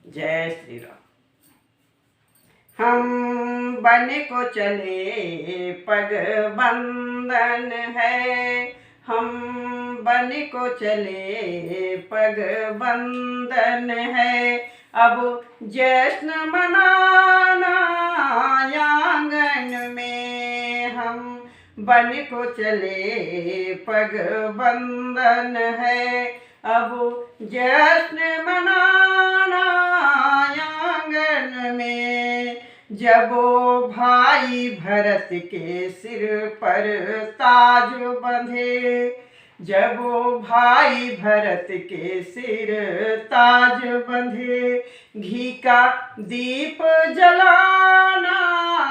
जय श्री राम। हम बन को चले पग बंधन है, हम बन को चले पग बंधन है। अब जश्न मनाना आंगन में, हम बन को चले पग बंधन है। अब जश्न मनाना आंगन में, जब वो भाई भरत के सिर पर ताज बंधे, जब वो भाई भरत के सिर ताज बंधे, घी का दीप जलाना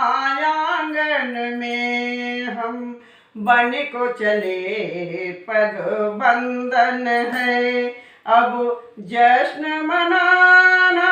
आंगन में, हम बन को चले पग बंधन है। अब जश्न मनाना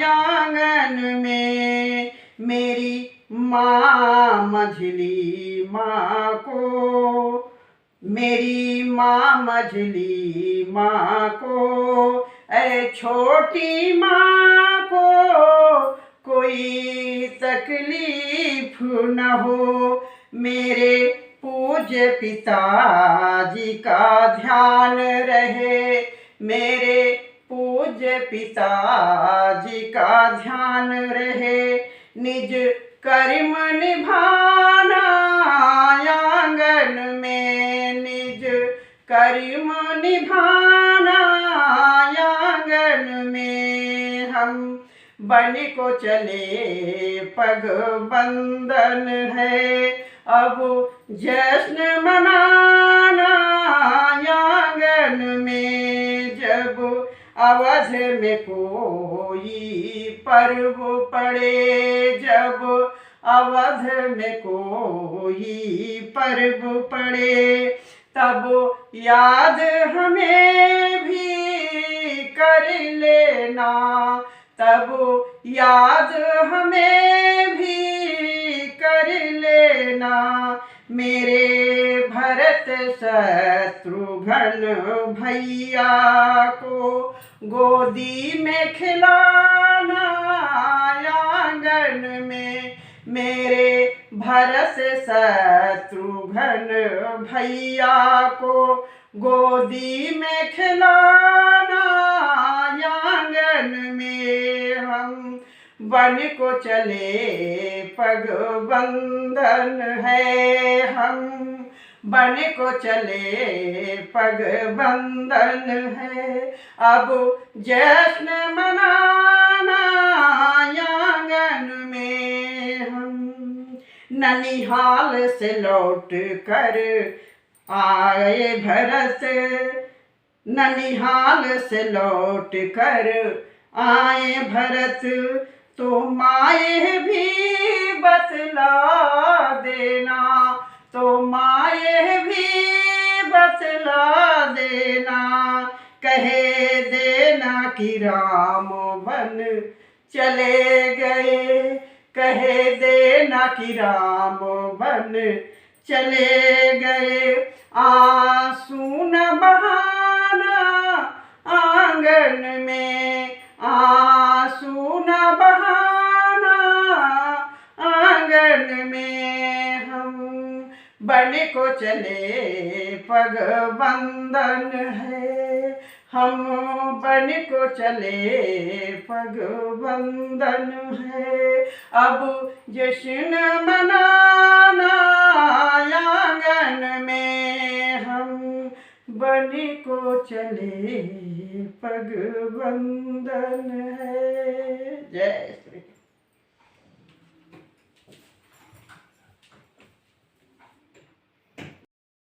आंगन में, मेरी माँ मझली माँ को, मेरी माँ मझली माँ को, ऐ छोटी माँ को कोई तकलीफ न हो। मेरे पूज्य पिताजी का ध्यान रहे, मेरे पूज्य पिताजी का ध्यान रहे। निज कर्म निभाना आंगन में, निज कर्म निभाना आंगन में, हम बन को चले पग बंधन है। अब जश्न मनाना आंगन में, जब अवध में कोई पर्व पड़े, जब अवध में कोई पर्व पड़े, तब याद हमें भी कर लेना, तब याद हमें भी कर लेना। मेरे भरत शत्रुघ्न भैया को गोदी में खिलाना आंगन में, मेरे भरत शत्रुघ्न भैया को गोदी में खिलाना आंगन में, हम बन को चले पग बंधन है, हम बन को चले पग बंधन है। अब जश्न मनाना आंगन में, हम ननिहाल से लौट कर आए भरत, ननिहाल से लौट कर आए भरत, तो माए भी बतला देना, तो माए भी बतला देना। कहे देना कि राम बन चले गए, कहे देना कि राम बन चले गए। आंसू न बहाना आंगन में, आंसू न बहाना आंगन में, हम बन को चले पग बंधन है, हम बन को चले पग बंधन है। अब जश्न मनाना आंगन में, हम बन को चले पग बंधन है। जय